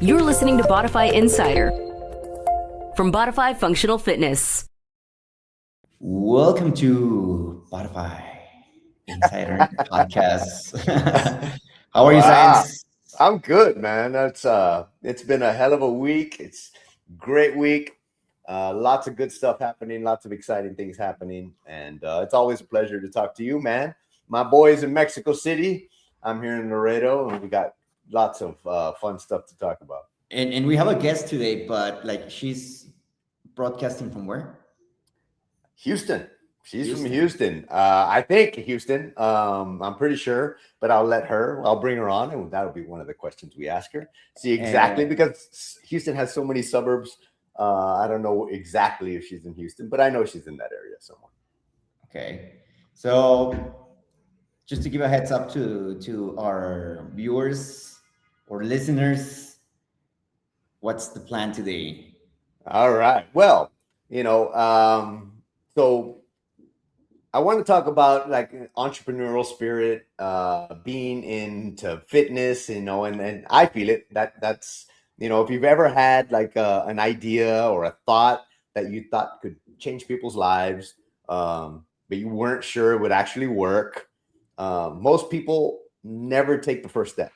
You're listening to Bodify Insider from Bodify Functional Fitness. Welcome to Bodify Insider podcast. How are you, Science? I'm good, man. It's been a hell of a week. It's a great week. Lots of good stuff happening, lots of exciting things happening. And it's always a pleasure to talk to you, man. My boy's in Mexico City. I'm here in Laredo, and we got lots of fun stuff to talk about. And we have a guest today, but she's broadcasting from where? Houston. She's from Houston. I think Houston. I'm pretty sure, but I'll bring her on, and that'll be one of the questions we ask her. See exactly, because Houston has so many suburbs. I don't know exactly if she's in Houston, but I know she's in that area somewhere. Okay. So just to give a heads up to our viewers or listeners, what's the plan today? All right. Well, so I want to talk about entrepreneurial spirit, being into fitness, and I feel it that's, if you've ever had an idea or a thought that you thought could change people's lives, but you weren't sure it would actually work. Most people never take the first step.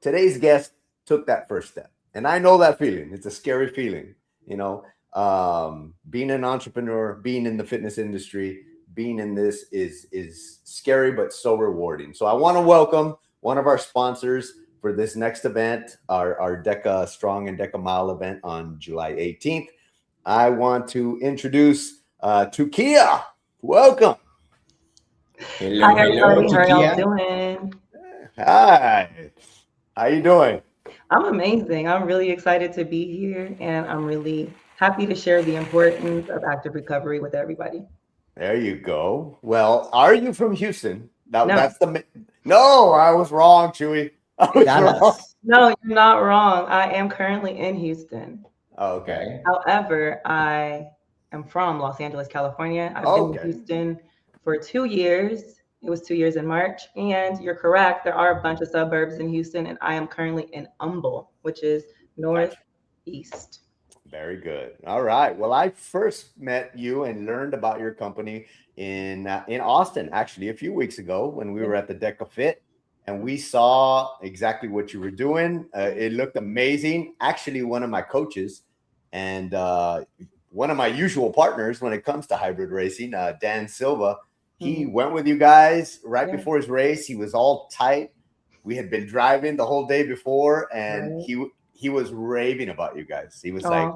Today's guest took that first step. And I know that feeling. It's a scary feeling, being an entrepreneur, being in the fitness industry, being in this is scary, but so rewarding. So I want to welcome one of our sponsors for this next event, our DEKA Strong and DEKA Mile event on July 18th. I want to introduce Tuekeha. Welcome. Hello, Hi, everybody. How are y'all Tuekeha. doing? Hi. How you doing? I'm amazing. I'm really excited to be here, and I'm really happy to share the importance of active recovery with everybody. There you go. Well, are you from Houston? No. No, I was wrong, Chuy. I was wrong. No, you're not wrong. I am currently in Houston. Oh, okay. However, I am from Los Angeles, California. I've been in Houston for 2 years. It was 2 years in March. And you're correct. There are a bunch of suburbs in Houston, and I am currently in Humble, which is northeast. Very good. All right. Well, I first met you and learned about your company in Austin, actually, a few weeks ago when we were at the DEKA FIT, and we saw exactly what you were doing. It looked amazing. Actually, one of my coaches and one of my usual partners when it comes to hybrid racing, Dan Silva, he went with you guys right before his race. He was all tight. We had been driving the whole day before, and he was raving about you guys. He was like,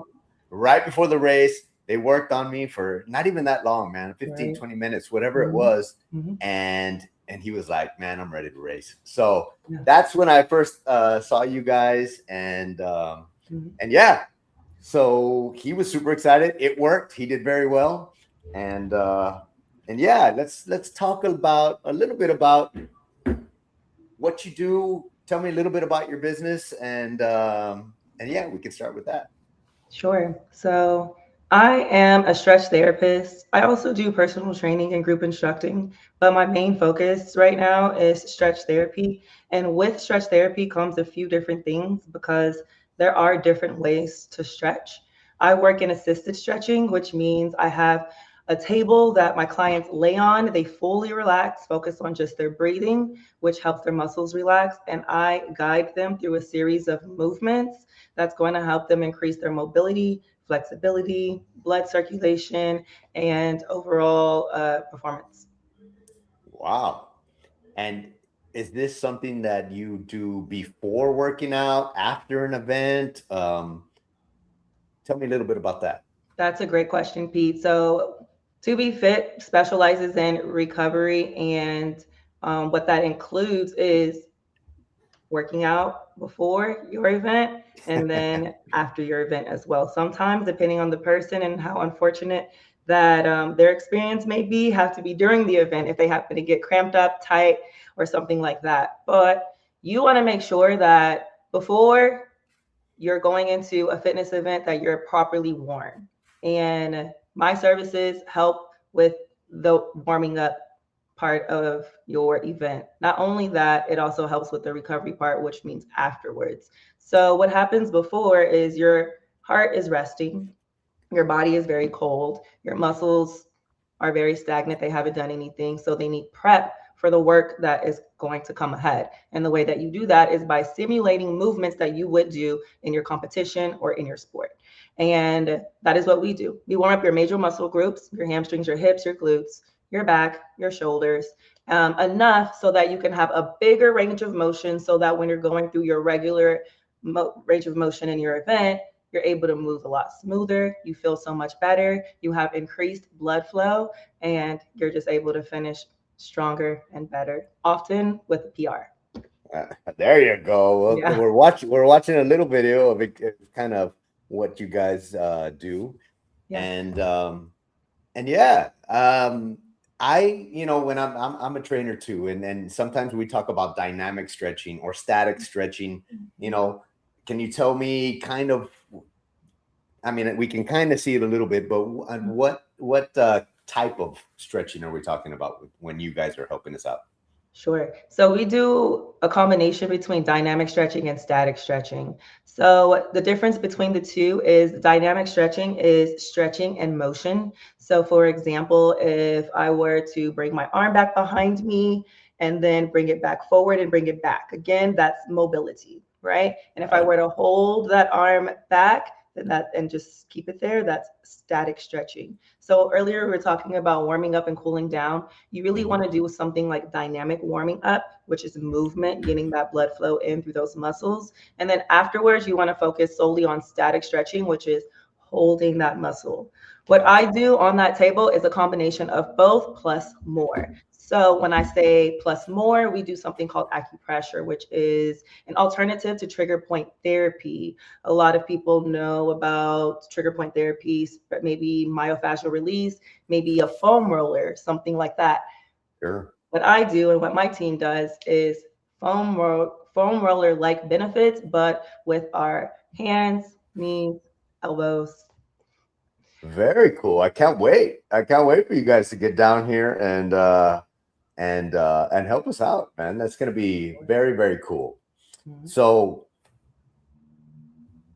right before the race, they worked on me for not even that long, man, 15, 20 minutes, whatever it was. And he was like, man, I'm ready to race. So that's when I first saw you guys. And yeah, so he was super excited. It worked. He did very well. And yeah, let's talk about a little bit about what you do. Tell me a little bit about your business, and yeah, we can start with that. Sure. So I am a stretch therapist. I also do personal training and group instructing, but my main focus right now is stretch therapy. And with stretch therapy comes a few different things because there are different ways to stretch. I work in assisted stretching, which means I have a table that my clients lay on. They fully relax, focus on just their breathing, which helps their muscles relax. And I guide them through a series of movements that's going to help them increase their mobility, flexibility, blood circulation, and overall performance. Wow. And is this something that you do before working out, after an event? Tell me a little bit about that. That's a great question, Pete. So TUEBEFIT specializes in recovery, and what that includes is working out before your event and then after your event as well. Sometimes, depending on the person and how unfortunate that their experience may be, have to be during the event if they happen to get cramped up, tight, or something like that. But you want to make sure that before you're going into a fitness event that you're properly worn. And my services help with the warming up part of your event. Not only that, it also helps with the recovery part, which means afterwards. So what happens before is your heart is resting, your body is very cold, your muscles are very stagnant, they haven't done anything, so they need prep for the work that is going to come ahead. And the way that you do that is by simulating movements that you would do in your competition or in your sport. And that is what we do. We warm up your major muscle groups, your hamstrings, your hips, your glutes, your back, your shoulders, enough so that you can have a bigger range of motion, so that when you're going through your regular range of motion in your event, you're able to move a lot smoother. You feel so much better. You have increased blood flow, and you're just able to finish stronger and better, often with a PR. There you go. Well, Yeah. we're watching a little video of it, kind of what you guys do, Yeah. and yeah, I, when I'm a trainer too, and sometimes we talk about dynamic stretching or static stretching. Can you tell me kind of? I mean, we can kind of see it a little bit, but what type of stretching are we talking about when you guys are helping us out? Sure. So we do a combination between dynamic stretching and static stretching. So the difference between the two is dynamic stretching is stretching and motion. So for example, if I were to bring my arm back behind me and then bring it back forward and bring it back, again, that's mobility, right? And if I were to hold that arm back, and just keep it there, that's static stretching. So earlier we were talking about warming up and cooling down. You really want to do something like dynamic warming up, which is movement, getting that blood flow in through those muscles. And then afterwards, you want to focus solely on static stretching, which is holding that muscle. What I do on that table is a combination of both plus more. So when I say plus more, we do something called acupressure, which is an alternative to trigger point therapy. A lot of people know about trigger point therapies, but maybe myofascial release, maybe a foam roller, something like that. Sure. What I do and what my team does is foam roller like benefits, but with our hands, knees, elbows. Very cool. I can't wait. I can't wait for you guys to get down here and help us out, man. That's going to be very, very cool. So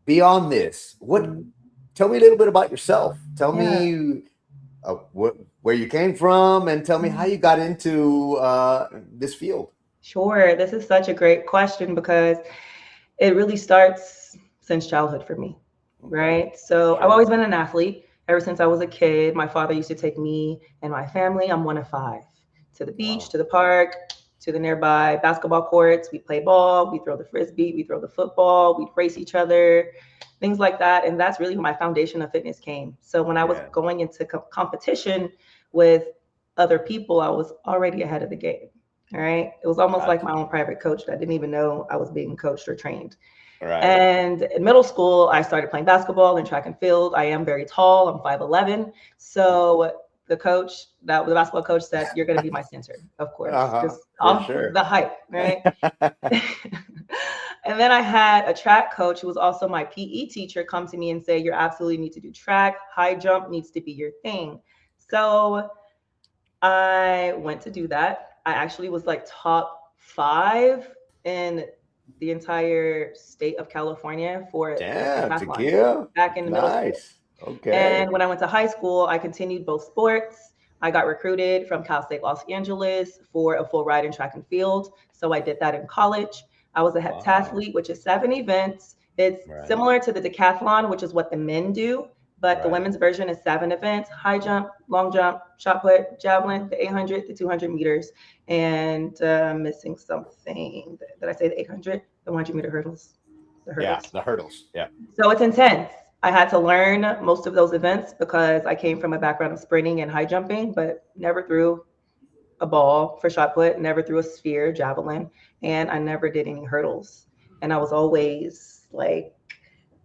beyond this, tell me a little bit about yourself. Tell me where you came from, and tell me how you got into this field. Sure. This is such a great question because it really starts since childhood for me, right? So I've always been an athlete. Ever since I was a kid, my father used to take me and my family, I'm one of 5, to the beach, to the park, to the nearby basketball courts. We play ball, we throw the frisbee, we throw the football, we race each other, things like that. And that's really where my foundation of fitness came. So when I was going into competition with other people, I was already ahead of the game. All right. It was almost like my own private coach that I didn't even know I was being coached or trained. Right. And in middle school, I started playing basketball and track and field. I am very tall. I'm 5'11". So the basketball coach said, "You're going to be my center," of course, just off the height, right? And then I had a track coach who was also my PE teacher come to me and say, "You absolutely need to do track. High jump needs to be your thing." So I went to do that. I actually was like top 5 in the entire state of California for Tuekeha back in the middle school. Okay. And when I went to high school, I continued both sports. I got recruited from Cal State Los Angeles for a full ride in track and field. So I did that in college. I was a heptathlete, which is 7 events. It's similar to the decathlon, which is what the men do. But the women's version is 7 events: high jump, long jump, shot put, javelin, the 800, the 200 meters, and missing something. Did I say the 800? The 100-meter hurdles. The hurdles. Yeah, the hurdles. Yeah. So it's intense. I had to learn most of those events because I came from a background of sprinting and high jumping, but never threw a ball for shot put, never threw a sphere, javelin, and I never did any hurdles. And I was always like,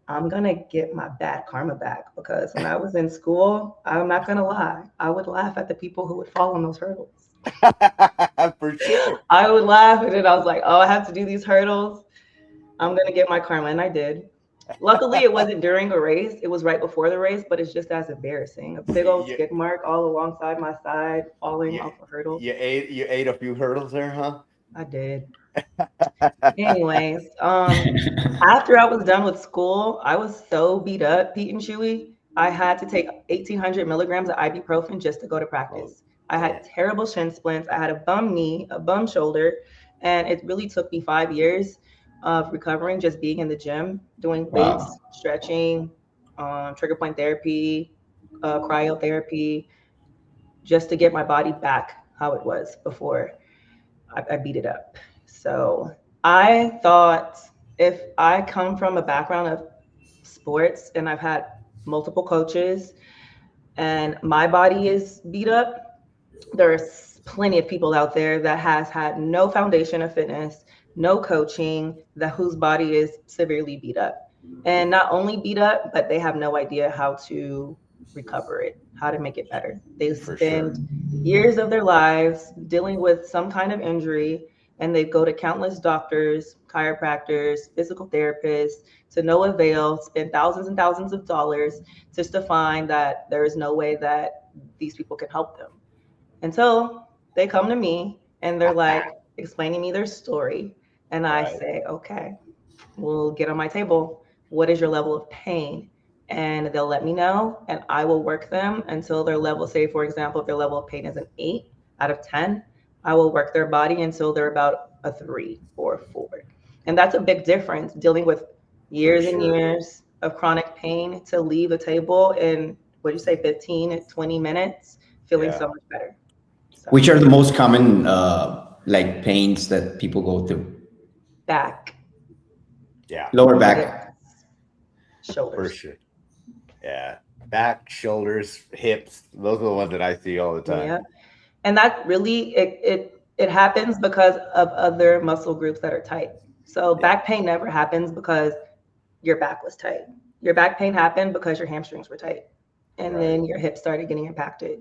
I'm going to get my bad karma back, because when I was in school, I'm not going to lie, I would laugh at the people who would fall on those hurdles. For sure. I would laugh at it. I was like, oh, I have to do these hurdles. I'm going to get my karma. And I did. Luckily, it wasn't during a race. It was right before the race, but it's just as embarrassing. A big old You, skid mark all alongside my side, falling you, off a hurdle. you ate a few hurdles there, huh? I did. Anyways, after I was done with school, I was so beat up, Pete and Chewy. I had to take 1,800 milligrams of ibuprofen just to go to Oh, practice. I damn. had terrible shin splints. I had a bum knee, a bum shoulder, and it really took me 5 years of recovering just being in the gym, doing weights, Wow. stretching, trigger point therapy, cryotherapy, just to get my body back how it was before I beat it up. So I thought if I come from a background of sports and I've had multiple coaches and my body is beat up, there's plenty of people out there that has had no foundation of fitness, no coaching, that whose body is severely beat up. And not only beat up, but they have no idea how to recover it, how to make it better. They For sure. spend years of their lives dealing with some kind of injury and they go to countless doctors, chiropractors, physical therapists to no avail, spend thousands and thousands of dollars just to find that there is no way that these people can help them until they come to me and they're like explaining me their story. And I Right. say, okay, we'll get on my table. What is your level of pain? And they'll let me know and I will work them until their level, say, for example, if their level of pain is an 8 out of 10, I will work their body until they're about a 3 or a 4. And that's a big difference dealing with For years and sure. years of chronic pain to leave the table in, what do you say, 15, 20 minutes, feeling Yeah. so much better. So, Which are the most common like pains that people go through? back, Yeah. Lower hips, back. For shoulders. sure. Yeah. Back, shoulders, hips. Those are the ones that I see all the time. Yeah. And that really it happens because of other muscle groups that are tight. So Yeah. back pain never happens because your back was tight. Your back pain happened because your hamstrings were tight. And Right. then your hips started getting impacted.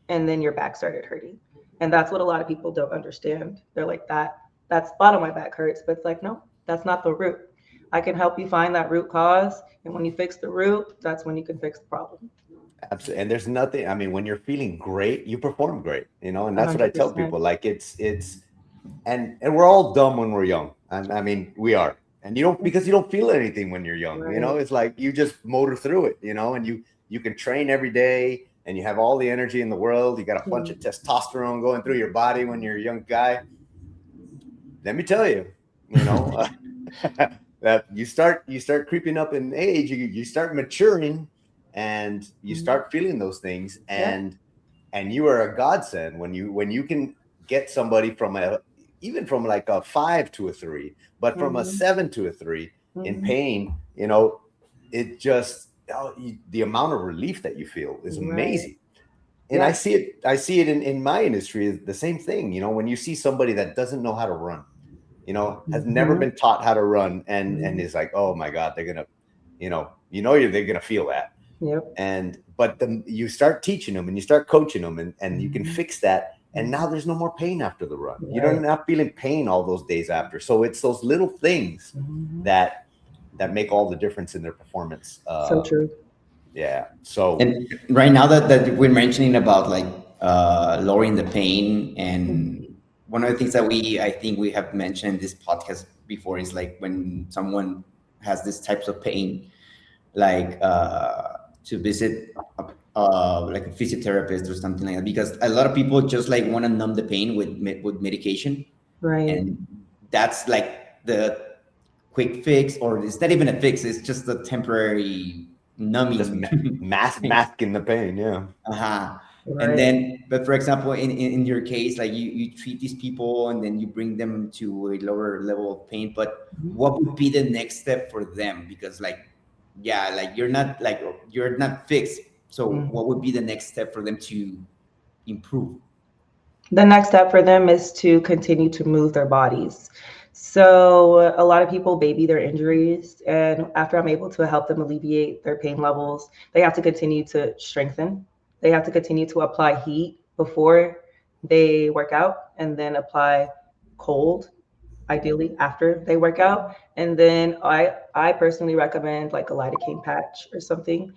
And then your back started hurting. And that's what a lot of people don't understand. They're like, that spot on my back hurts. But it's like, no, that's not the root. I can help you find that root cause. And when you fix the root, that's when you can fix the problem. Absolutely. And there's nothing, I mean, when you're feeling great, you perform great, and that's what I tell 100%. people. Like and we're all dumb when we're young. I mean, we are. And you don't, because you don't feel anything when you're young, Right. it's like you just motor through it, and you can train every day and you have all the energy in the world. You got a bunch of testosterone going through your body when you're a young guy. Let me tell you, that you start creeping up in age, you start maturing and you start feeling those things, and you are a godsend when you can get somebody from even from like a 5 to a 3, but from a 7 to a 3 in pain, it just, the amount of relief that you feel is amazing. And Yeah. I see it in my industry, the same thing. When you see somebody that doesn't know how to run, has never been taught how to run, and is like, oh my God, they're gonna, they're gonna feel that. Yep. But then you start teaching them and you start coaching them, and you can fix that. And now there's no more pain after the run. You're Right. not feeling pain all those days after. So it's those little things that make all the difference in their performance. So true. Yeah. So And right now that we're mentioning about like lowering the pain, and one of the things that I think we have mentioned in this podcast before is like when someone has these types of pain, like to visit like a physiotherapist or something like that, because a lot of people just like want to numb the pain with medication, Right. and that's like the quick fix, or it's not even a fix, it's just a temporary numbing. just masking the pain. Yeah. Uh-huh. And Right. then, but for example, in your case, like you treat these people and then you bring them to a lower level of pain, but what would be the next step for them? Because like, yeah, like you're not fixed. So what would be the next step for them to improve? The next step for them is to continue to move their bodies. So a lot of people baby their injuries, and after I'm able to help them alleviate their pain levels, they have to continue to strengthen. They have to continue to apply heat before they work out, and then apply cold ideally after they work out. And then I personally recommend like a lidocaine patch or something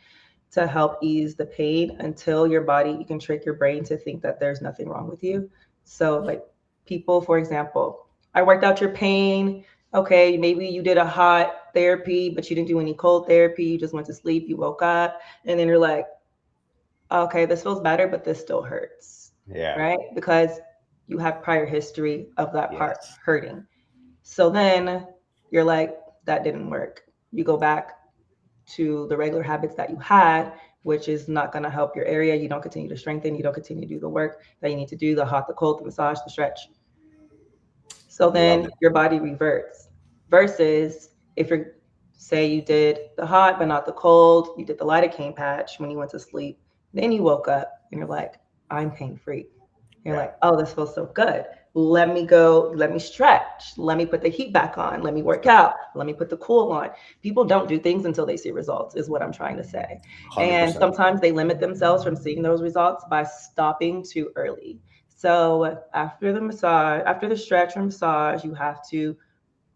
to help ease the pain until your body, you can trick your brain to think that there's nothing wrong with you. So like people, for example, I worked out your pain. Okay, maybe you did a hot therapy, but you didn't do any cold therapy. You just went to sleep, you woke up, and then you're like, okay, this feels better, but this still hurts. Yeah. Right? Because you have prior history of that part Yes. hurting. So then you're like, that didn't work. You go back to the regular habits that you had, which is not going to help your area. You don't continue to strengthen. You don't continue to do the work that you need to do, the hot, the cold, the massage, the stretch. So Love then it. your body reverts. Versus if you're, say you did the hot but not the cold, you did the lidocaine patch when you went to sleep, then you woke up and you're like, I'm pain free. You're Yeah. like, oh, this feels so good. Let me go, let me stretch, let me put the heat back on, let me work out, let me put the cool on. People don't do things until they see results, is what I'm trying to say. And 100%. sometimes they limit themselves from seeing those results by stopping too early. So after the massage, after the stretch or massage, you have to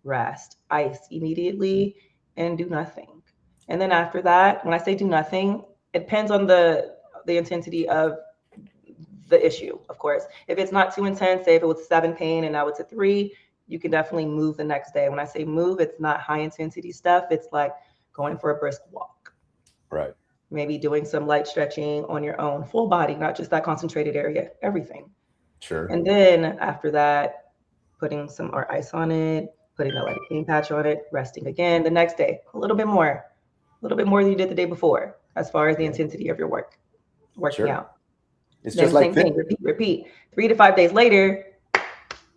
rest, ice immediately, and do nothing. And then after that, when I say do nothing, it depends on the intensity of the issue, of course. If it's not too intense, say if it was 7 pain and now it's a 3, you can definitely move the next day. When I say move, it's not high intensity stuff. It's like going for a brisk walk, Right. maybe doing some light stretching on your own, full body, not just that concentrated area, everything. Sure. And then after that, putting some more ice on it, putting the lidocaine patch on it, resting again the next day, a little bit more than you did the day before, as far as the Yeah. intensity of your working Sure. out. It's Then just like same thing, repeat. 3 to 5 days later,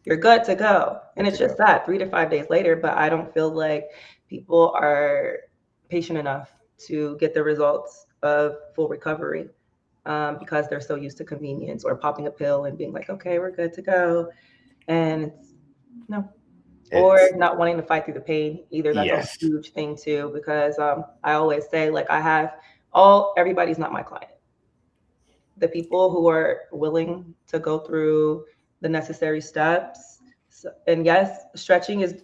you're good to go. And Good it's to just go. that 3 to 5 days later, but I don't feel like people are patient enough to get the results of full recovery because they're so used to convenience or popping a pill and being like, okay, we're good to go. And it's no, or It's not wanting to fight through the pain either. That's a yes. huge thing too, because I always say, like, everybody's not my client. The people who are willing to go through the necessary steps. So, and yes, stretching is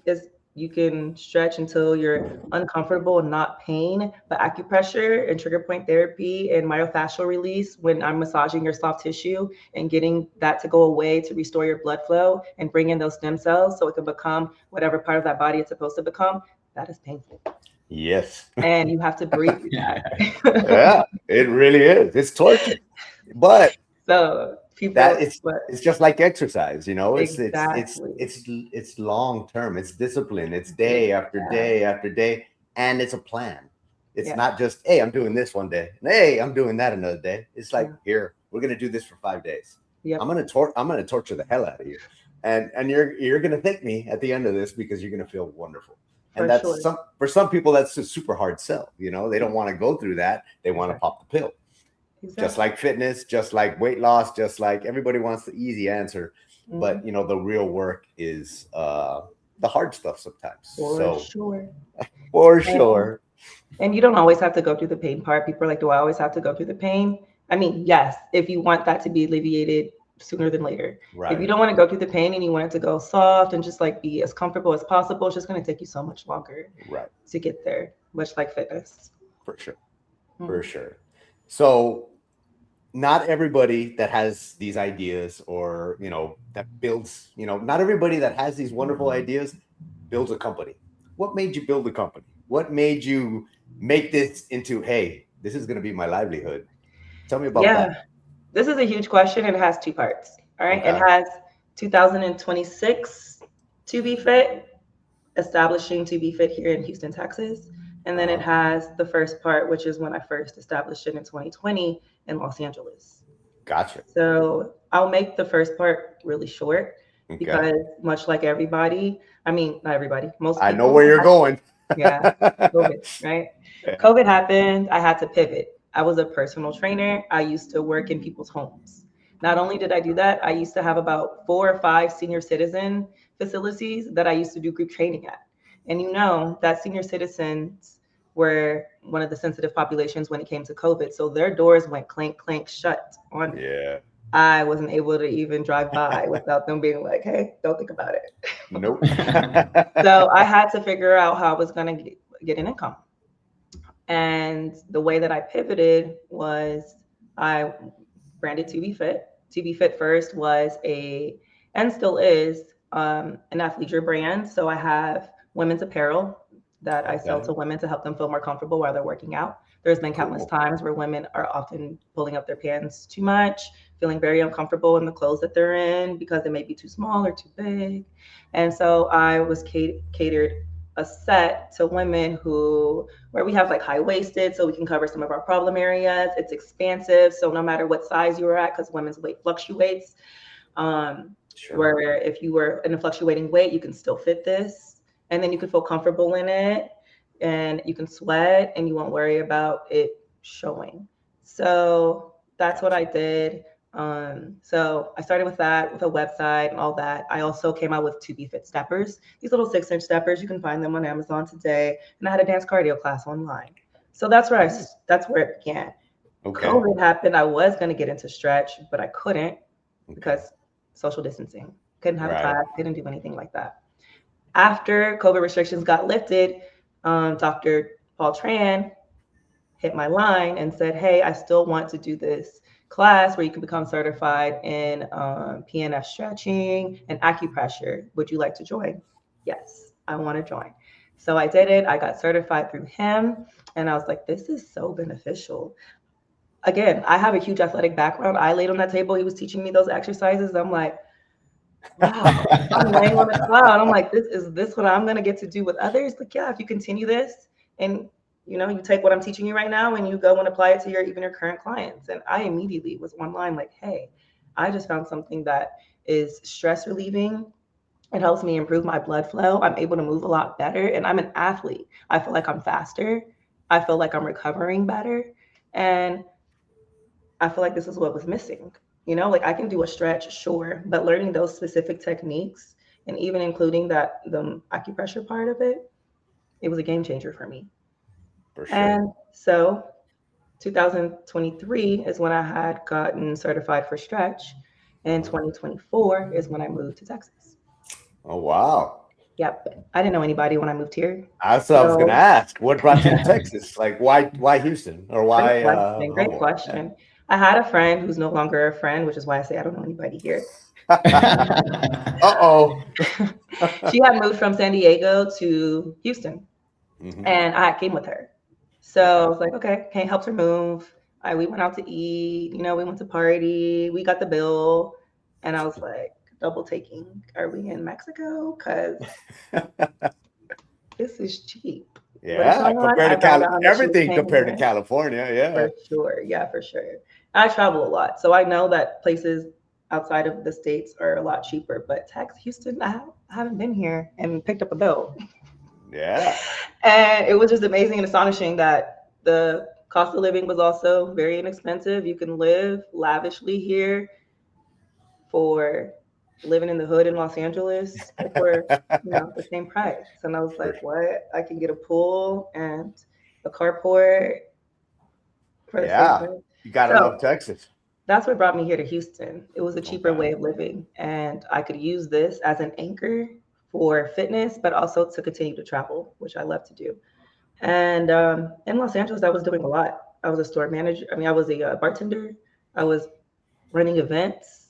you can stretch until you're uncomfortable and not pain, but acupressure and trigger point therapy and myofascial release, when I'm massaging your soft tissue and getting that to go away to restore your blood flow and bring in those stem cells so it can become whatever part of that body it's supposed to become, that is painful. Yes. And you have to breathe through that. Yeah, it really is. It's torture. But So people, that but it's just like exercise, exactly. it's long term. It's discipline. It's day after Yeah. day after day, and it's a plan. It's Yeah. not just, hey, I'm doing this one day, and hey, I'm doing that another day. It's like, Yeah. here, we're gonna do this for 5 days. Yep. I'm gonna torture the hell out of you, and you're gonna thank me at the end of this because you're gonna feel wonderful. And For that's sure. for some people that's a super hard sell. They don't want to go through that. They want to Exactly. pop the pill. Just Exactly. like fitness, just like weight loss, just like everybody wants the easy answer. But the real work is the hard stuff sometimes. For sure. For And, sure. and you don't always have to go through the pain part. People are like, do I always have to go through the pain? I mean, yes, if you want that to be alleviated sooner than later. Right. If you don't want to go through the pain and you want it to go soft and just like be as comfortable as possible, it's just going to take you so much longer to get there, much like fitness. For sure. For sure. So not everybody that has these ideas or, that builds, not everybody that has these wonderful ideas builds a company. What made you build a company? What made you make this into, hey, this is going to be my livelihood? Tell me about that. This is a huge question and it has 2 parts. All right. Okay. It has 2026 TUEBEFIT, establishing TUEBEFIT here in Houston, Texas. And then it has the first part, which is when I first established it in 2020 in Los Angeles. Gotcha. So I'll make the first part really short because much like everybody, I mean, not everybody, most people. I know where you're going. Yeah, COVID, right? Yeah. COVID happened. I had to pivot. I was a personal trainer. I used to work in people's homes. Not only did I do that, I used to have about 4 or 5 senior citizen facilities that I used to do group training at. And that senior citizens were one of the sensitive populations when it came to COVID. So their doors went clank, clank shut on me. Yeah. I wasn't able to even drive by without them being like, hey, don't think about it. Nope. So I had to figure out how I was going to get an income. And the way that I pivoted was I branded TUEBEFIT. TUEBEFIT first was and still is, an athleisure brand. So I have women's apparel that I sell to women to help them feel more comfortable while they're working out. There's been countless times where women are often pulling up their pants too much, feeling very uncomfortable in the clothes that they're in because they may be too small or too big. And so I was catered a set to women where we have like high-waisted, so we can cover some of our problem areas. It's expansive, so no matter what size you are at, because women's weight fluctuates, where if you were in a fluctuating weight, you can still fit this, and then you can feel comfortable in it, and you can sweat, and you won't worry about it showing. So that's what I did. So I started with that, with a website and all that. I also came out with TUEBEFIT steppers, these little 6-inch steppers. You can find them on Amazon today. And I had a dance cardio class online. So that's where it began. Okay. COVID happened. I was going to get into stretch, but I couldn't because social distancing. Couldn't have a class, couldn't do anything like that. After COVID restrictions got lifted, Dr. Paul Tran hit my line and said, hey, I still want to do this class where you can become certified in PNF stretching and acupressure. Would you like to join? Yes, I want to join. So I did it. I got certified through him. And I was like, this is so beneficial. Again, I have a huge athletic background. I laid on that table. He was teaching me those exercises. I'm like, wow, I'm laying on the cloud. I'm like, is this what I'm going to get to do with others? Like, yeah, if you continue this and you take what I'm teaching you right now and you go and apply it to even your current clients. And I immediately was online like, hey, I just found something that is stress relieving. It helps me improve my blood flow. I'm able to move a lot better. And I'm an athlete. I feel like I'm faster. I feel like I'm recovering better. And I feel like this is what was missing. Like I can do a stretch, sure, but learning those specific techniques and even including the acupressure part of it, it was a game changer for me. For sure. And so 2023 is when I had gotten certified for stretch. And 2024 is when I moved to Texas. Oh, wow. Yep. I didn't know anybody when I moved here. That's what I was going to ask. What brought you to Texas? Like, why Houston? Or why? Great question. Yeah. I had a friend who's no longer a friend, which is why I say I don't know anybody here. Uh-oh. She had moved from San Diego to Houston. Mm-hmm. And I came with her. So I was like, okay, Kate helped her move. We went out to eat, we went to party, we got the bill. And I was like, double taking, are we in Mexico? Because this is cheap. Yeah, compared to everything compared to California, yeah. For sure, yeah, for sure. I travel a lot, so I know that places outside of the States are a lot cheaper. But Texas, Houston, I haven't been here and picked up a bill. Yeah. And it was just amazing and astonishing that the cost of living was also very inexpensive. You can live lavishly here for living in the hood in Los Angeles for the same price. And I was like, what? I can get a pool and a carport for the same price. You gotta love Texas. That's what brought me here to Houston. It was a cheaper way of living. And I could use this as an anchor for fitness, but also to continue to travel, which I love to do. And in Los Angeles, I was doing a lot. I was a store manager. I was a bartender. I was running events.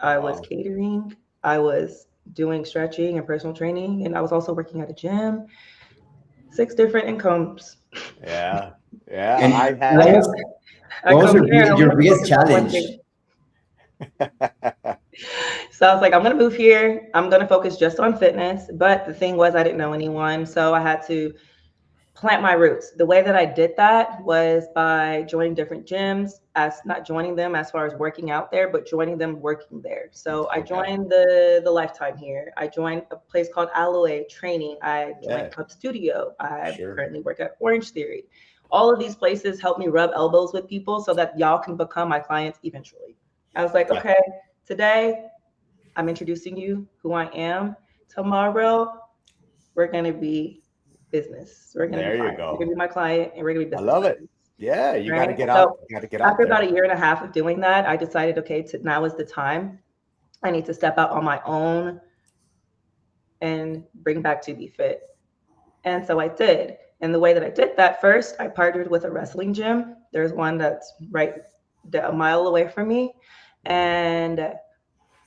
I was catering. I was doing stretching and personal training. And I was also working at a gym. 6 different incomes. Yeah. Yeah. And what was your biggest challenge? So I was like, I'm going to move here. I'm going to focus just on fitness. But the thing was, I didn't know anyone. So I had to plant my roots. The way that I did that was by joining different gyms, not joining them as far as working out there, but joining them working there. So I joined the Lifetime here. I joined a place called Alloy Training. I joined Club Studio. I currently work at Orange Theory. All of these places help me rub elbows with people so that y'all can become my clients eventually. I was like, okay, today I'm introducing you who I am. Tomorrow, we're going to be business. We're going to be my client and we're going to be business. I love it. Yeah, you got to right? get So out. You got to get out after about there. a year and a half of doing that, I decided, okay, now is the time. I need to step out on my own and bring back TUEBEFIT. And so I did. And the way that I did that, first, I partnered with a wrestling gym. There's one that's right a mile away from me. And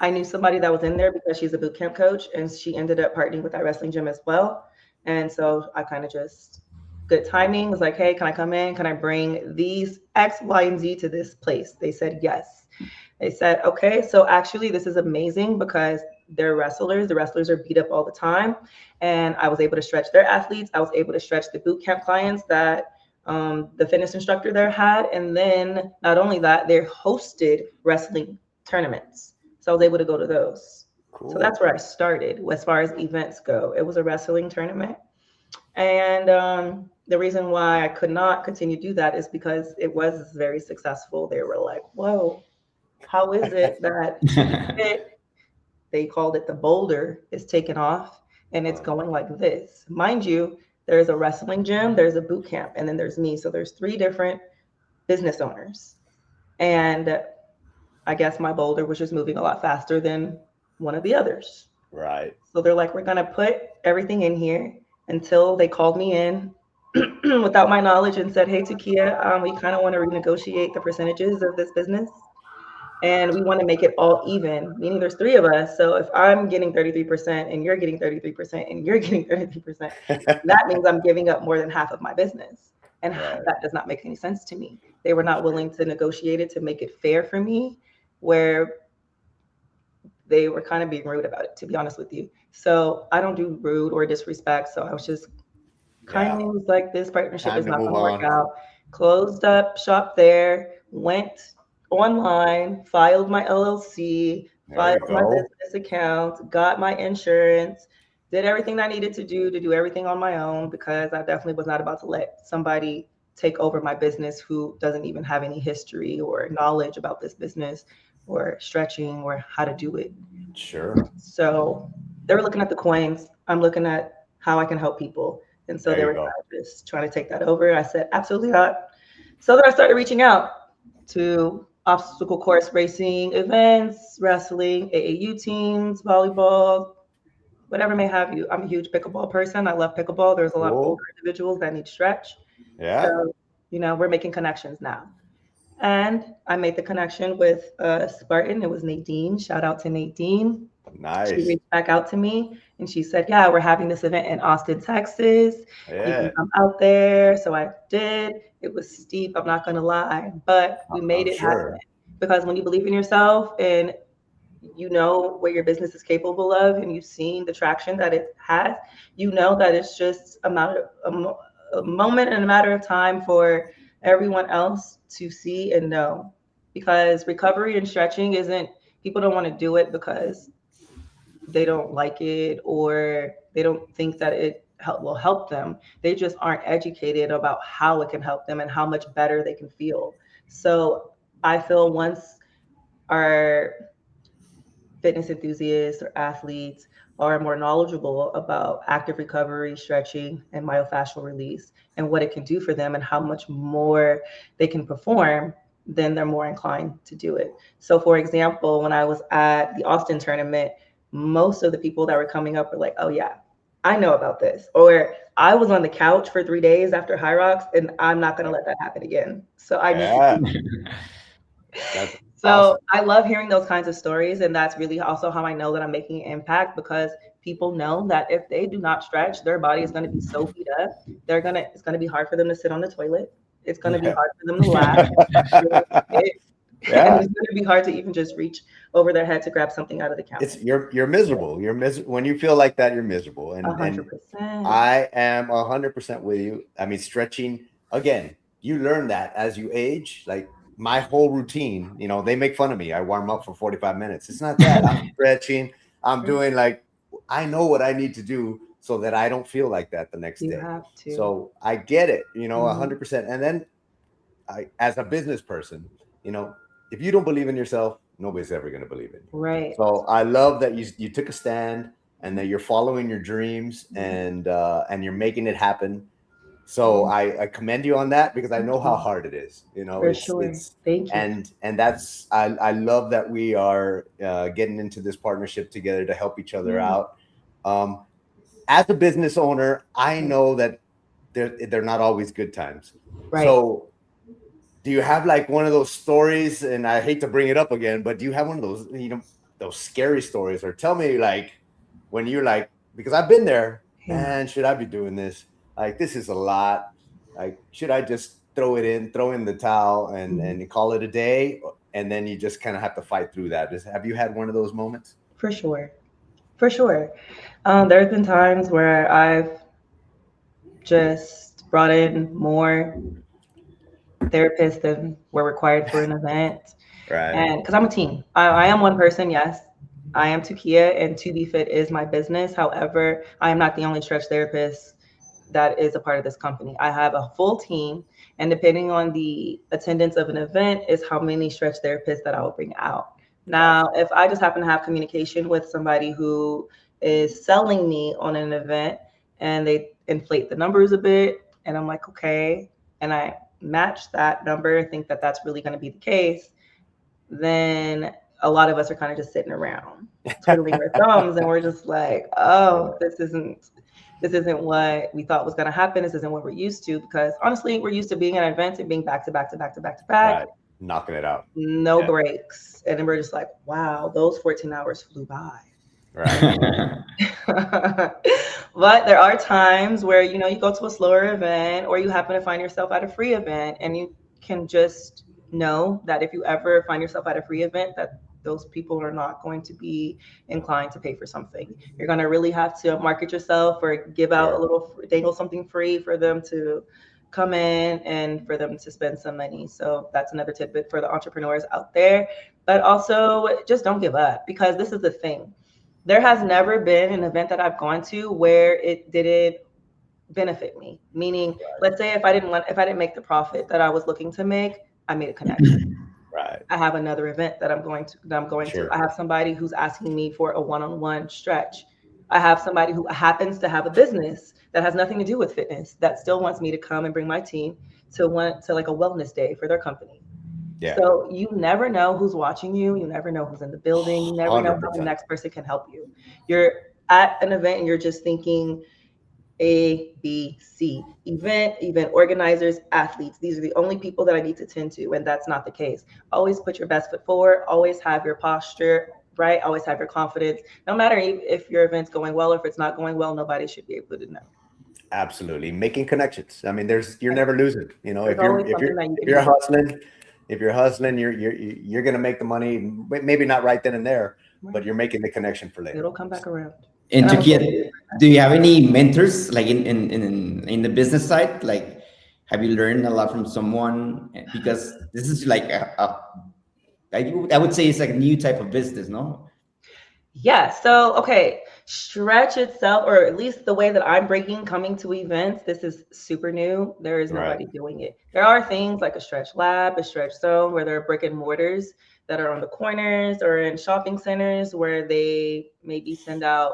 I knew somebody that was in there because she's a boot camp coach, and she ended up partnering with that wrestling gym as well. And so I kind of just, good timing, was like, hey, can I come in? Can I bring these X, Y, and Z to this place? They said yes. They said, okay, so actually this is amazing because they're wrestlers. The wrestlers are beat up all the time. And I was able to stretch their athletes. I was able to stretch the boot camp clients that the fitness instructor there had. And then not only that, they hosted wrestling tournaments. So I was able to go to those. Cool. So that's where I started as far as events go. It was a wrestling tournament. And the reason why I could not continue to do that is because it was very successful. They were like, whoa, how is it that they called it the boulder is taken off and it's going like this? Mind you, there's a wrestling gym, there's a boot camp, and then there's me. So there's 3 different business owners. And I guess my boulder was just moving a lot faster than one of the others. Right. So they're like, we're going to put everything in here, until they called me in without my knowledge and said, hey, Tuekeha, we kind of want to renegotiate the percentages of this business. And we want to make it all even, meaning there's 3 of us. So if I'm getting 33% and you're getting 33% and you're getting 33%, that means I'm giving up more than half of my business. And that does not make any sense to me. They were not willing to negotiate it to make it fair for me, where they were kind of being rude about it, to be honest with you. So I don't do rude or disrespect. So I was just kindly was like, this partnership is not going to work out. Closed up shop there, went online, filed my LLC, filed my business account, got my insurance, did everything I needed to do everything on my own, because I definitely was not about to let somebody take over my business who doesn't even have any history or knowledge about this business or stretching or how to do it. Sure. So they were looking at the coins. I'm looking at how I can help people. And so they were just trying to take that over. I said, absolutely not. So then I started reaching out to obstacle course racing events, wrestling, AAU teams, volleyball, whatever may have you. I'm a huge pickleball person. I love pickleball. There's a lot of older individuals that need stretch. Yeah. So, we're making connections now. And I made the connection with Spartan. It was Nadine. Shout out to Nadine. Nice. She reached back out to me and she said, yeah, we're having this event in Austin, Texas. You can come out there. So I did. It was steep, I'm not going to lie, but we made it happen. Because when you believe in yourself and you know what your business is capable of and you've seen the traction that it has, that it's just a moment and a matter of time for everyone else to see and know. Because recovery and stretching people don't want to do it because they don't like it or they don't think that it will help them. They just aren't educated about how it can help them and how much better they can feel. So I feel once our fitness enthusiasts or athletes are more knowledgeable about active recovery, stretching, and myofascial release and what it can do for them and how much more they can perform, then they're more inclined to do it. So for example, when I was at the Austin tournament, most of the people that were coming up were like, oh yeah, I know about this. Or I was on the couch for 3 days after High Rocks and I'm not going to let that happen again. So So awesome. I love hearing those kinds of stories. And that's really also how I know that I'm making an impact, because people know that if they do not stretch, their body is going to be so beat up. It's going to be hard for them to sit on the toilet. It's going to be hard for them to laugh. And it's going to be hard to even just reach over their head to grab something out of the counter. You're miserable. You're miserable. When you feel like that, you're miserable. And 100%. I am 100% with you. I mean, stretching, again, you learn that as you age. Like my whole routine, they make fun of me. I warm up for 45 minutes. It's not that. I'm stretching. I'm doing I know what I need to do so that I don't feel like that the next day. Have to. So I get it, 100%. And then as a business person, if you don't believe in yourself, nobody's ever going to believe in you. Right. So I love that you took a stand and that you're following your dreams and you're making it happen. So I commend you on that, because I know how hard it is. For sure. Thank you. And that's, I love that we are getting into this partnership together to help each other out. As a business owner, I know that they're not always good times. Right. So do you have like one of those stories, and I hate to bring it up again, but do you have one of those, those scary stories? Or tell me, like, when you're like, because I've been there, man, should I be doing this? Like, this is a lot. Like, should I just throw in the towel and call it a day? And then you just kind of have to fight through that. Have you had one of those moments? For sure. For sure. There have been times where I've just brought in more therapists than were required for an event. Right. And because I'm a team, I am one person, yes. I am Tuekeha, and TUEBEFIT is my business. However, I am not the only stretch therapist that is a part of this company. I have a full team, and depending on the attendance of an event is how many stretch therapists that I will bring out. Now, if I just happen to have communication with somebody who is selling me on an event and they inflate the numbers a bit, and I'm like, okay, and I match that number, think that that's really going to be the case, then a lot of us are kind of just sitting around twiddling our thumbs, and we're just like, oh, this isn't what we thought was going to happen. This isn't what we're used to, because honestly, we're used to being at events and being back to back to back to back to back. Right. Knocking it out. No breaks. And then we're just like, wow, those 14 hours flew by. Right. But there are times where, you go to a slower event, or you happen to find yourself at a free event, and you can just know that if you ever find yourself at a free event, that those people are not going to be inclined to pay for something. You're going to really have to market yourself or give out a little, dangle something free for them to come in and for them to spend some money. So that's another tidbit for the entrepreneurs out there. But also, just don't give up, because this is the thing. There has never been an event that I've gone to where it didn't benefit me. Meaning, let's say if I didn't make the profit that I was looking to make, I made a connection. Right. I have another event that I'm going to. I have somebody who's asking me for a one-on-one stretch. I have somebody who happens to have a business that has nothing to do with fitness that still wants me to come and bring my team to like a wellness day for their company. Yeah. So you never know who's watching you. You never know who's in the building. You never 100%. Know how the next person can help you. You're at an event and you're just thinking A, B, C. Event organizers, athletes. These are the only people that I need to tend to, and that's not the case. Always put your best foot forward. Always have your posture right. Always have your confidence. No matter if your event's going well or if it's not going well, nobody should be able to know. Absolutely. Making connections. I mean, you're never losing. If you're hustling, you're going to make the money. Maybe not right then and there, but you're making the connection for later. It'll come back around. And Tuekeha, do you have any mentors like in the business side? Like, have you learned a lot from someone? Because this is like I would say it's like a new type of business, no? Yeah. So, okay. Stretch itself, or at least the way that I'm coming to events, this is super new. There is nobody doing it. There are things like a stretch lab, a stretch zone, where there are brick and mortars that are on the corners or in shopping centers where they maybe send out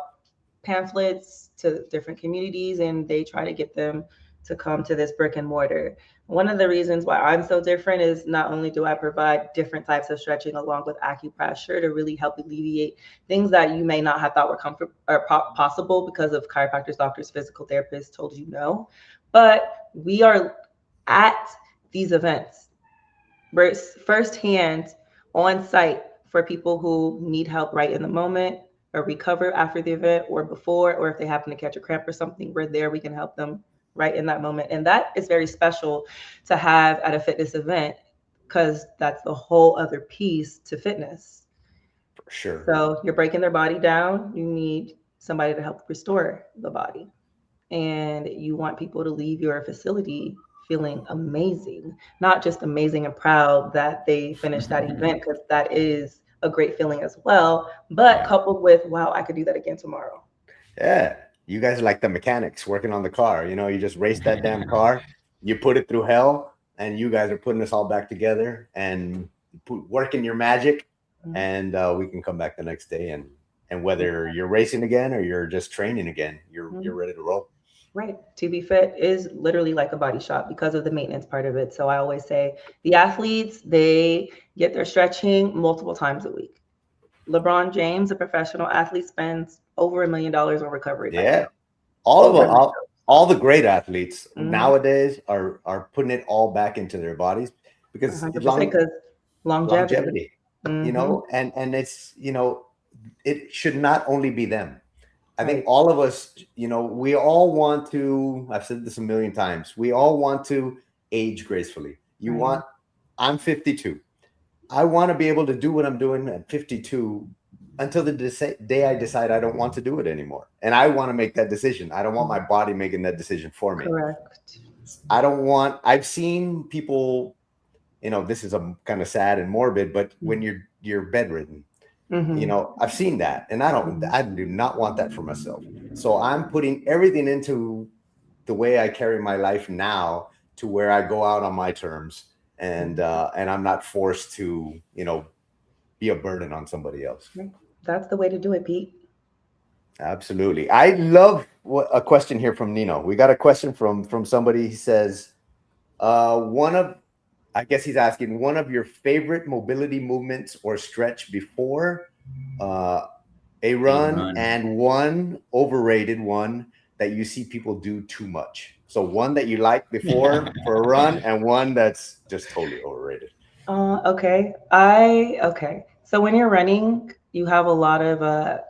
pamphlets to different communities and they try to get them to come to this brick and mortar. One of the reasons why I'm so different is not only do I provide different types of stretching along with acupressure to really help alleviate things that you may not have thought were comfortable or possible because of chiropractors, doctors, physical therapists told you no, but we are at these events firsthand on site for people who need help right in the moment or recover after the event or before, or if they happen to catch a cramp or something, we're there, we can help them right in that moment. And that is very special to have at a fitness event, because that's the whole other piece to fitness. For sure. So you're breaking their body down. You need somebody to help restore the body. And you want people to leave your facility feeling amazing, not just amazing and proud that they finished that event, because that is a great feeling as well, but coupled with, wow, I could do that again tomorrow. Yeah. You guys are like the mechanics working on the car. You just race that damn car, you put it through hell, and you guys are putting us all back together and working your magic. And we can come back the next day, and whether you're racing again or you're just training again, you're ready to roll. Right. TUEBEFIT is literally like a body shop because of the maintenance part of it. So I always say the athletes, they get their stretching multiple times a week. LeBron James, a professional athlete, spends over $1 million on recovery right Yeah. now. All of Over them, a million. all the great athletes Mm-hmm. nowadays are putting it all back into their bodies because 100% because longevity. longevity, Mm-hmm. and it's, it should not only be them. I think Right. all of us, we all want to, I've said this a million times, we all want to age gracefully. Right. I'm 52. I want to be able to do what I'm doing at 52 until the day I decide I don't want to do it anymore. And I want to make that decision. I don't want my body making that decision for me. Correct. I've seen people, this is a kind of sad and morbid, but when you're bedridden, Mm-hmm. I've seen that, and I do not want that for myself. So I'm putting everything into the way I carry my life now, to where I go out on my terms, and I'm not forced to, be a burden on somebody else. That's the way to do it, Pete. Absolutely. I love a question here from Nino. We got a question from somebody. He says, one of, I guess he's asking, one of your favorite mobility movements or stretch before uh, a run, and one overrated one that you see people do too much. So one that you like before for a run, and one that's just totally overrated. Okay. Okay. So when you're running, you have a lot of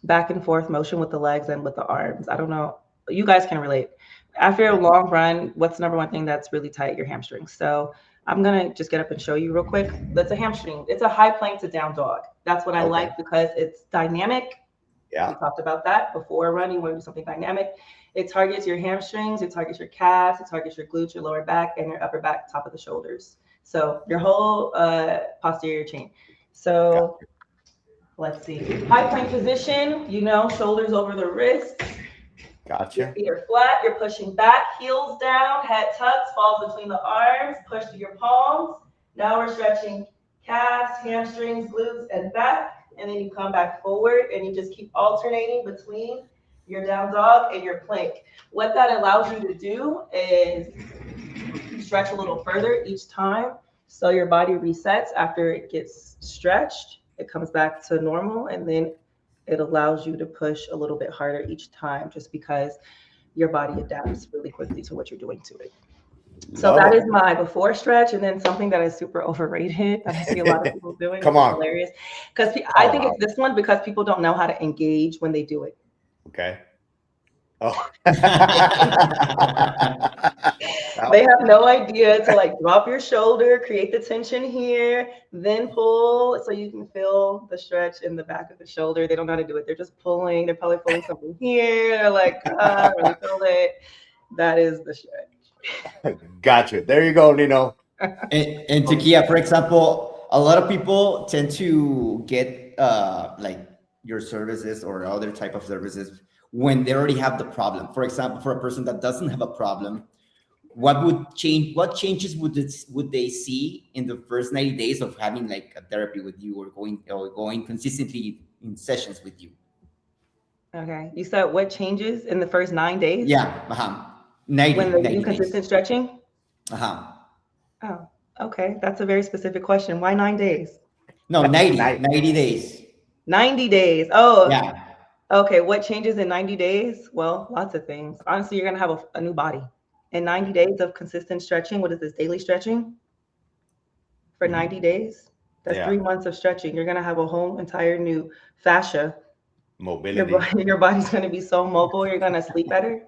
back and forth motion with the legs and with the arms. I don't know. You guys can relate. After a Yeah. long run, what's the number one thing that's really tight? Your hamstrings. So I'm gonna just get up and show you real quick. That's a hamstring. It's a high plank to down dog. That's what I Okay. like because it's dynamic. Yeah. We talked about that before a run. You want to do something dynamic. It targets your hamstrings, it targets your calves, it targets your glutes, your lower back, and your upper back, top of the shoulders. So your whole posterior chain. So Gotcha. let's see. High plank position, shoulders over the wrists. Your Gotcha. feet are flat. You're pushing back, heels down, head tucks, falls between the arms, push to your palms. Now we're stretching calves, hamstrings, glutes, and back. And then you come back forward and you just keep alternating between your down dog and your plank. What that allows you to do is stretch a little further each time. So your body resets after it gets stretched. It comes back to normal, and then it allows you to push a little bit harder each time just because your body adapts really quickly to what you're doing to it. So Love that it. is my before stretch. And then something that is super overrated that I see a lot of people doing, Come which is on. hilarious. Because I Call think them out. it's this one because people don't know how to engage when they do it. Okay. Oh. They have no idea to like drop your shoulder, create the tension here, then pull so you can feel the stretch in the back of the shoulder. They don't know how to do it. They're just pulling. They're probably pulling something here. They're like, I really feel it. That is the stretch. Gotcha. There you go, Nino. And Tuekeha, for example, a lot of people tend to get like your services or other type of services when they already have the problem. For example, for a person that doesn't have a problem, what changes would they see in the first 90 days of having like a therapy with you, or going consistently in sessions with you? Okay. You said what changes in the first 9 days? Yeah. 90 When they do 90 days. consistent stretching? Oh, okay. That's a very specific question. Why 9 days? No, 90 days. 90 days. Oh, Yeah. okay. What changes in 90 days? Well, lots of things. Honestly, you're going to have a new body. In 90 days of consistent stretching, what is this, daily stretching? For 90 days? That's 3 months of stretching. You're going to have a whole entire new fascia. Mobility. Your body's going to be so mobile. You're going to sleep better.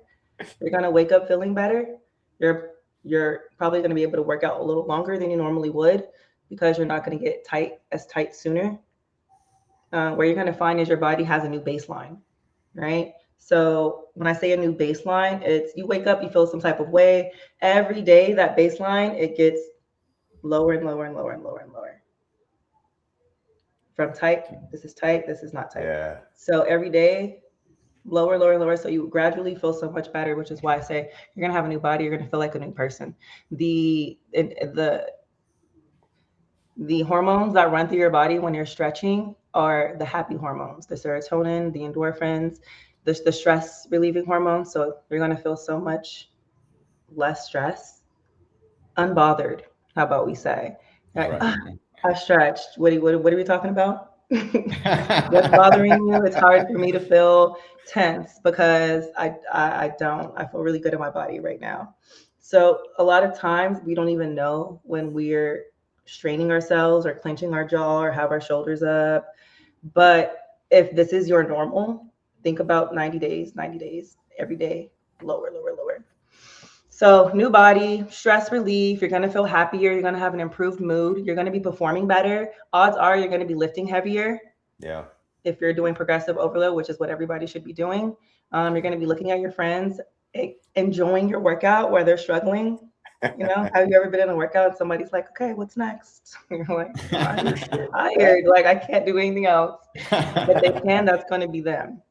You're going to wake up feeling better. You're probably going to be able to work out a little longer than you normally would because you're not going to get tight sooner. Where you're going to find is your body has a new baseline, right? So when I say a new baseline, it's you wake up, you feel some type of way. Every day, that baseline, it gets lower and lower and lower and lower and lower. From tight, this is not tight. Yeah. So every day, lower, lower, lower. So you gradually feel so much better, which is why I say you're gonna have a new body. You're gonna feel like a new person. The hormones that run through your body when you're stretching are the happy hormones, the serotonin, the endorphins. the stress relieving hormone. So you're going to feel so much less stress, unbothered. How about we say? Like, Right. I stretched. What are we talking about? What's bothering you? It's hard for me to feel tense because I don't. I feel really good in my body right now. So a lot of times we don't even know when we're straining ourselves or clenching our jaw or have our shoulders up. But if this is your normal, think about 90 days, every day, lower, lower, lower. So new body, stress relief, you're going to feel happier. You're going to have an improved mood. You're going to be performing better. Odds are you're going to be lifting heavier. Yeah. If you're doing progressive overload, which is what everybody should be doing. You're going to be looking at your friends, enjoying your workout where they're struggling. Have you ever been in a workout and somebody's like, okay, what's next? You're like, I'm tired. Like, I can't do anything else. But they can, that's going to be them.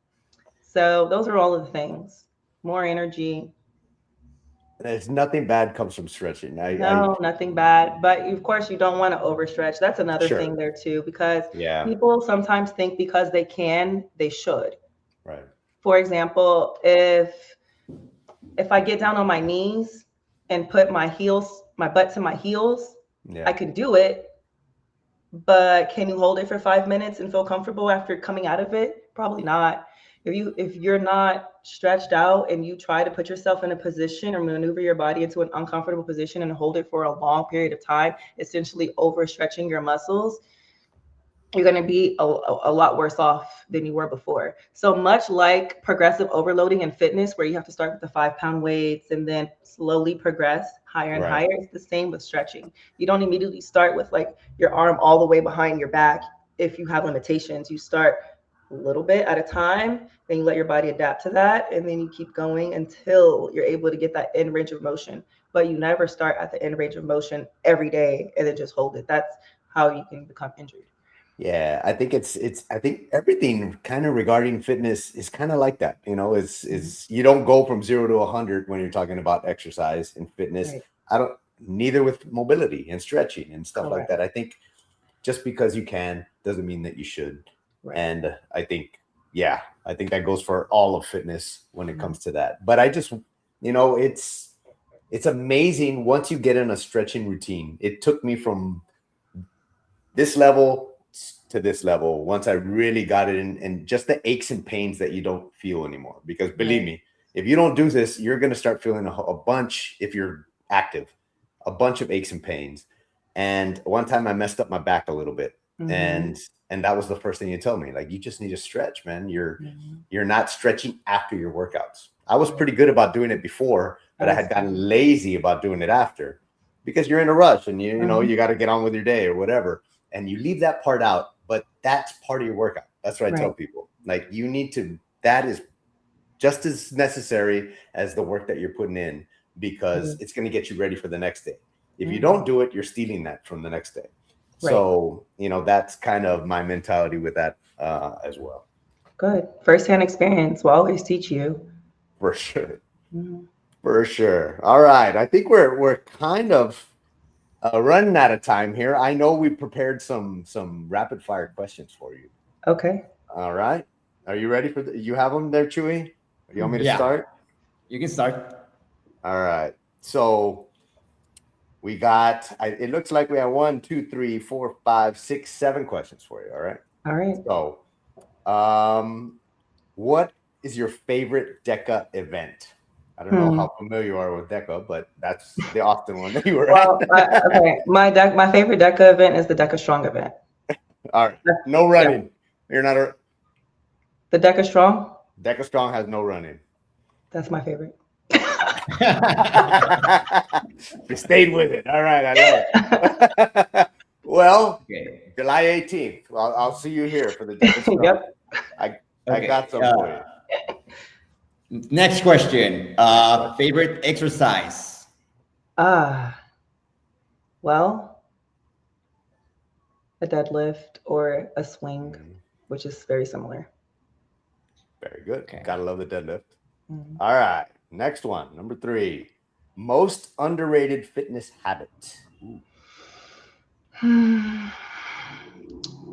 So those are all of the things. More energy. There's nothing bad comes from stretching. Nothing bad. But of course, you don't want to overstretch. That's another Sure. thing there too, because Yeah. people sometimes think because they can, they should. Right. For example, if I get down on my knees and put my butt to my heels, Yeah. I could do it. But can you hold it for 5 minutes and feel comfortable after coming out of it? Probably not. If you're not stretched out and you try to put yourself in a position or maneuver your body into an uncomfortable position and hold it for a long period of time, essentially overstretching your muscles, you're going to be a lot worse off than you were before. So much like progressive overloading in fitness, where you have to start with the 5-pound weights and then slowly progress higher and higher, it's the same with stretching. You don't immediately start with like your arm all the way behind your back. If you have limitations, you start a little bit at a time, then you let your body adapt to that, and then you keep going until you're able to get that end range of motion. But you never start at the end range of motion every day and then just hold it. That's how you can become injured. Yeah, I think I think everything kind of regarding fitness is kind of like that. Is you don't go from 0 to 100 when you're talking about exercise and fitness. Right. Neither with mobility and stretching and stuff like Correct. that. I think just because you can doesn't mean that you should. Right. And I think that goes for all of fitness when it comes to that. But I just, it's amazing once you get in a stretching routine. It took me from this level to this level once I really got it in, and just the aches and pains that you don't feel anymore. Because believe me, if you don't do this, you're going to start feeling a bunch, if you're active, a bunch of aches and pains. And one time I messed up my back a little bit. And that was the first thing you tell me, like, you just need to stretch, man. You're not stretching after your workouts. I was pretty good about doing it before, but I had gotten lazy about doing it after, because you're in a rush and you know, you got to get on with your day or whatever. And you leave that part out, but that's part of your workout. That's what I tell people. Like, you need to, that is just as necessary as the work that you're putting in, because it's going to get you ready for the next day. If you don't do it, you're stealing that from the next day. So, that's kind of my mentality with that as well. Good. First-hand experience will always teach you. For sure. For sure. All right. I think we're kind of running out of time here. I know we prepared some rapid fire questions for you. Okay. All right. Are you ready for you have them there, Chuy? You want me to start? You can start. All right. So we got, it looks like we have 1, 2, 3, 4, 5, 6, 7 questions for you. All right. All right. So, what is your favorite DEKA event? I don't know how familiar you are with DEKA, but that's the Austin one that you were at. Okay. My favorite DEKA event is the DEKA Strong event. All right. No running. You're not the DEKA Strong? DEKA Strong has no running. That's my favorite. We stayed with it. All right. I love it. Well, July 18th. I'll see you here for the DEKA Strong. Yep. I got some for you. Next question. Favorite exercise? Well, a deadlift or a swing, which is very similar. Very good. Okay. Gotta love the deadlift. All right. Next one. Number 3. Most underrated fitness habit.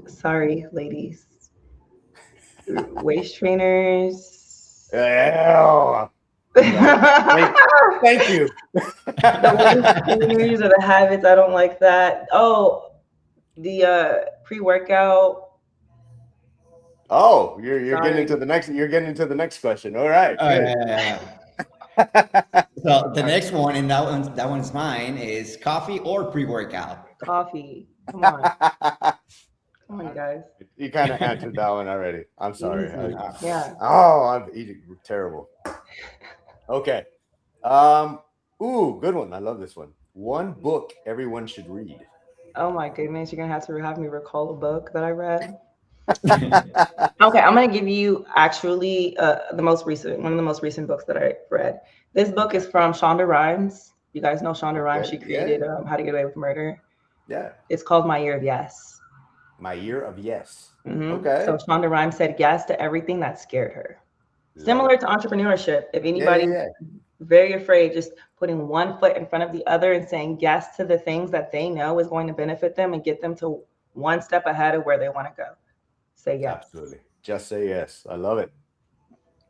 Sorry, ladies. Waist trainers. Yeah. Thank you. The behaviors or the habits, I don't like that. Oh, the pre-workout. Oh, you're Sorry. getting into the next question. All right, good. So the next one, and that one's mine, is coffee or pre-workout. Coffee. Come on. Come on, you guys. You kind of answered that one already. I'm sorry. Easy. Yeah. I'm eating terrible. Okay. Ooh, good one. I love this one. One book everyone should read. Oh my goodness, you're gonna have me recall a book that I read. Okay, I'm gonna give you actually one of the most recent books that I read. This book is from Shonda Rhimes. You guys know Shonda Rhimes. She created How to Get Away with Murder. Yeah. It's called My Year of Yes. My Year of Yes. Mm-hmm. Okay. So Shonda Rhimes said yes to everything that scared her. Similar to entrepreneurship. If anybody's very afraid, just putting one foot in front of the other and saying yes to the things that they know is going to benefit them and get them to one step ahead of where they want to go. Say yes. Absolutely. Just say yes. I love it.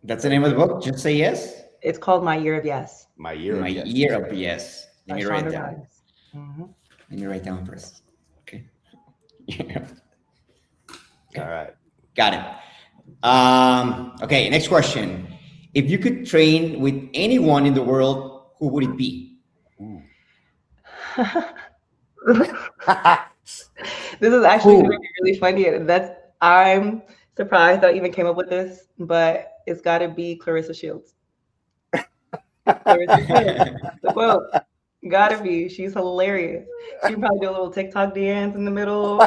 That's the name of the book. Just say yes. It's called My Year of Yes. My Year of Yes. Year of Yes. Let me write down. Mm-hmm. Let me write down first. Okay. Yeah. All right. Got it. Okay, next question. If you could train with anyone in the world, who would it be? This is actually going to be really funny. I'm surprised that I even came up with this, but it's got to be Clarissa Shields. Clarissa Shields. The quote. Gotta be. She's hilarious. She probably do a little TikTok dance in the middle.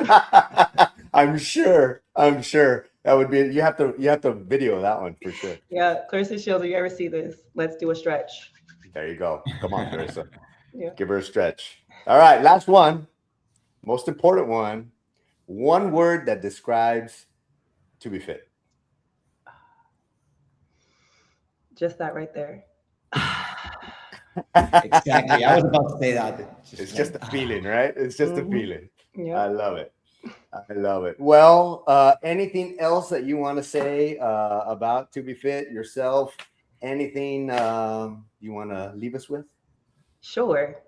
I'm sure. That would be. You have to video that one for sure. Yeah, Clarissa Shields. If you ever see this, let's do a stretch. There you go. Come on, Clarissa. Yeah. Give her a stretch. All right, last one. Most important one. One word that describes TUEBEFIT. Just that right there. Exactly. I was about to say that. It's just a feeling, right? It's just a feeling. Yeah. I love it. Well, anything else that you want to say about TUEBEFIT yourself? Anything you want to leave us with? Sure.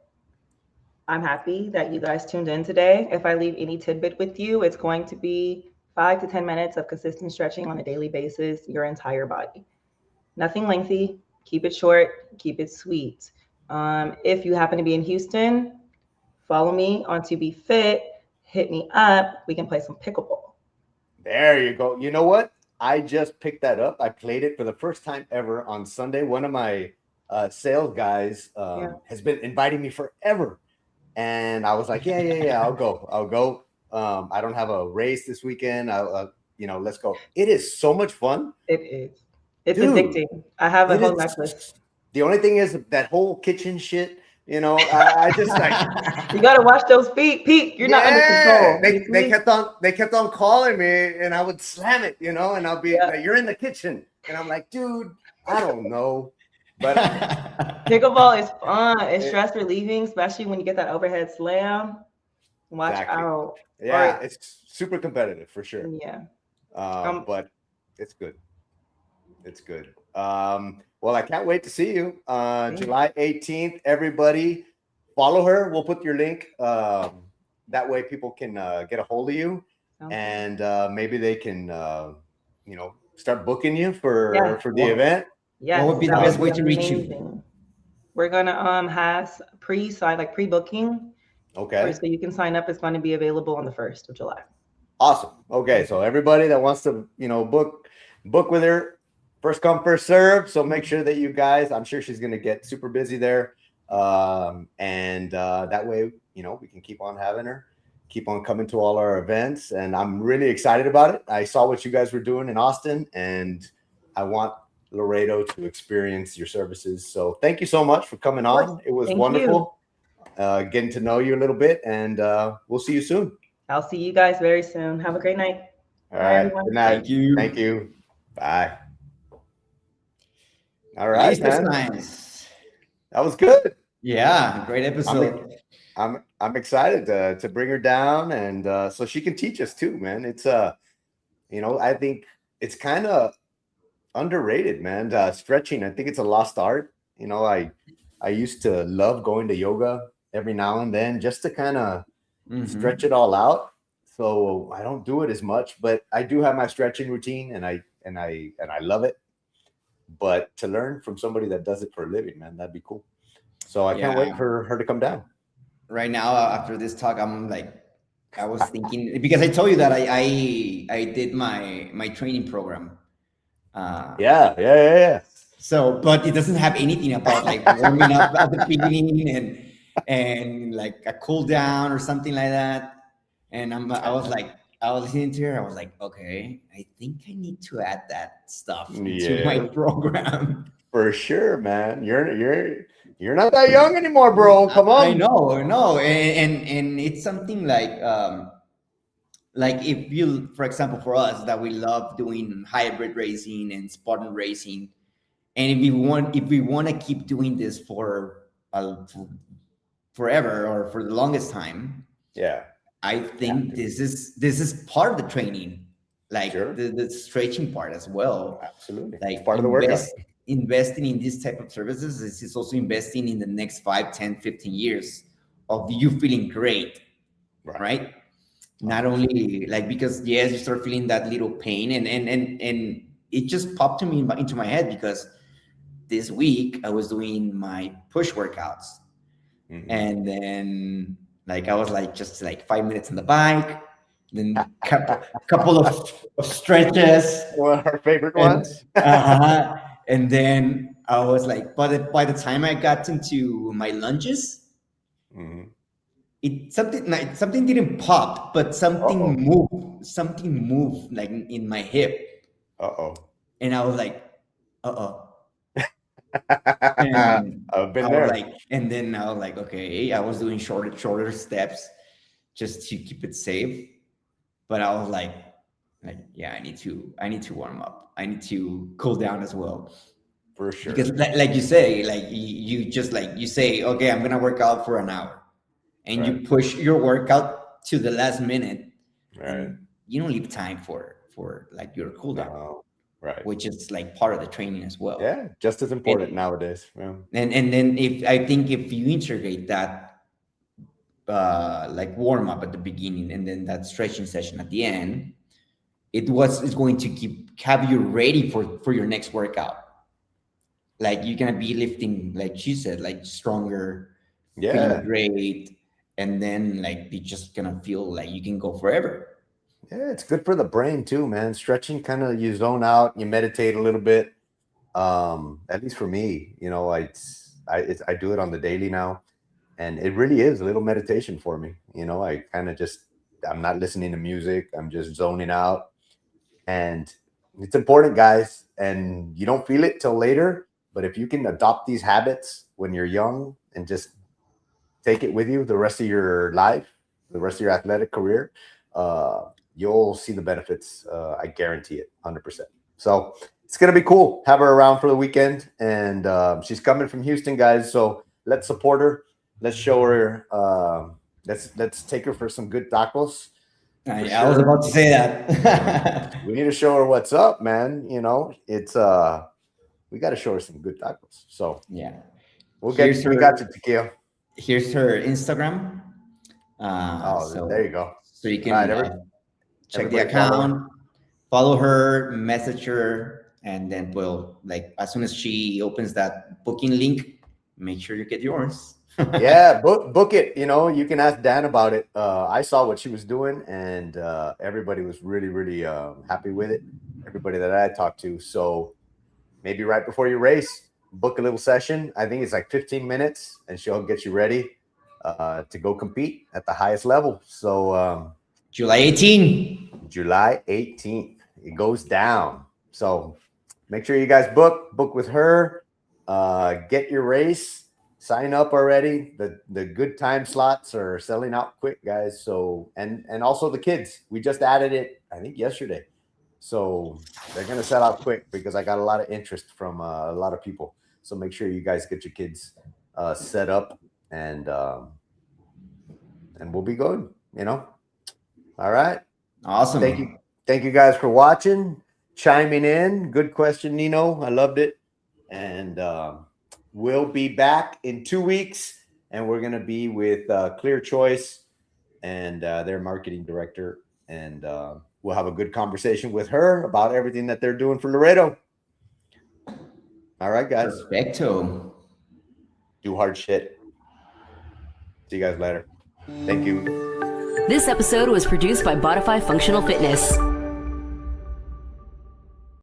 I'm happy that you guys tuned in today. If I leave any tidbit with you, it's going to be 5 to 10 minutes of consistent stretching on a daily basis, your entire body. Nothing lengthy. Keep it short. Keep it sweet. If you happen to be in Houston, follow me on TUEBEFIT. Hit me up. We can play some pickleball. There you go. You know what? I just picked that up. I played it for the first time ever on Sunday. One of my sales guys has been inviting me forever. And I was like, yeah, I'll go. I don't have a race this weekend. Let's go. It is so much fun. It is. It's addicting. I have a whole necklace. The only thing is that whole kitchen shit, I just like you gotta watch those feet, Pete. You're not under control. They kept on calling me and I would slam it, and I'll be like, you're in the kitchen. And I'm like, dude, I don't know. But pickleball is fun. It's stress relieving, especially when you get that overhead slam. Watch out. Yeah, it's super competitive for sure. Yeah. But it's good. It's good. Well, I can't wait to see you July 18th. Everybody follow her. We'll put your link. That way people can get a hold of you. And maybe they can, start booking you for the event. Yes, what would be the best way to reach you? We're gonna have pre-booking. Okay. So you can sign up. It's going to be available on the 1st of July. Awesome. Okay, so everybody that wants to, book with her, first come, first serve. So make sure that you guys. I'm sure she's gonna get super busy there, and that way, we can keep on having her, keep on coming to all our events, and I'm really excited about it. I saw what you guys were doing in Austin, and I want Laredo to experience your services. So thank you so much for coming on. It was wonderful getting to know you a little bit, and we'll see you soon. I'll see you guys very soon. Have a great night. All right. Everyone. Good night. Thank you. Bye. All right, man. Nice. That was good. Yeah, great episode. I'm excited to bring her down, and so she can teach us too, man. It's I think it's kind of Underrated, man. Stretching, I think it's a lost art. I used to love going to yoga every now and then just to kind of stretch it all out. So I don't do it as much, but I do have my stretching routine, and I love it. But to learn from somebody that does it for a living, man, that'd be cool. So I can't wait Yeah. for her to come down. Right now, after this talk, I'm like, I was thinking, because I told you that I did my training program. Yeah. So, but it doesn't have anything about like warming up at the beginning and like a cool down or something like that. And I was listening to her. I was like, okay, I think I need to add that stuff into my program. For sure, man. You're not that young anymore, bro. Come on. I know, and it's something like if you, for example, for us that we love doing hybrid racing and Spartan racing, and if we want to keep doing this for forever or for the longest time, I think this is part of the training, like the stretching part as well. Absolutely, like it's part of the workout. Investing in this type of services is also investing in the next 5, 10, 15 years of you feeling great, right? Not only like, because yes, you start feeling that little pain, and it just popped to me into my head because this week I was doing my push workouts, and then like I was like just like 5 minutes on the bike, then a couple of stretches, one of our favorite ones. And then I was like, by the time I got into my lunges, something didn't pop, but something moved like in my hip. And I was like, and I've been there. And then I was like, okay, I was doing shorter steps just to keep it safe. But I was like, yeah, I need to warm up. I need to cool down as well. For sure. Because like you say, like you just like you say, okay, I'm gonna work out for an hour, and you push your workout to the last minute, and you don't leave time for like your cool down, which is like part of the training as well. Yeah, just as important nowadays. Yeah. And then I think if you integrate that like warm up at the beginning and then that stretching session at the end, it's going to have you ready for your next workout. Like you're gonna be lifting, like she said, like stronger, feeling great, and then like you're just gonna feel like you can go forever. Yeah, it's good for the brain too, man. Stretching, kind of you zone out, you meditate a little bit. At least for me, I do it on the daily now, and it really is a little meditation for me. I kind of I'm not listening to music. I'm just zoning out, and it's important, guys. And you don't feel it till later. But if you can adopt these habits when you're young and just take it with you the rest of your life, the rest of your athletic career, you'll see the benefits. I guarantee it 100%. So it's going to be cool. Have her around for the weekend. And she's coming from Houston, guys. So let's support her. Let's show her. Let's take her for some good tacos. I was about to say that. We need to show her what's up, man. It's we got to show her some good tacos. So yeah, we got you, Tuekeha. Here's her Instagram. So there you go. So you can check the account, follow her, message her, and then like as soon as she opens that booking link, make sure you get yours. Yeah, book it. You can ask Dan about it. I saw what she was doing, and everybody was really, really happy with it. Everybody that I talked to. So maybe right before you race, book a little session. I think it's like 15 minutes, and she'll get you ready to go compete at the highest level. So July 18th. July 18th, it goes down. So make sure you guys book with her. Get your race. Sign up already. The good time slots are selling out quick, guys. So and also the kids. We just added it, I think, yesterday. So they're gonna sell out quick because I got a lot of interest from a lot of people. So make sure you guys get your kids set up, and we'll be good. All right. Awesome. Thank you guys for watching. chiming in. Good question, Nino. I loved it. And we'll be back in 2 weeks, and we're going to be with Clear Choice and their marketing director. And we'll have a good conversation with her about everything that they're doing for Laredo. All right, guys. Perfecto. Do hard shit. See you guys later. Thank you. This episode was produced by Bodify Functional Fitness.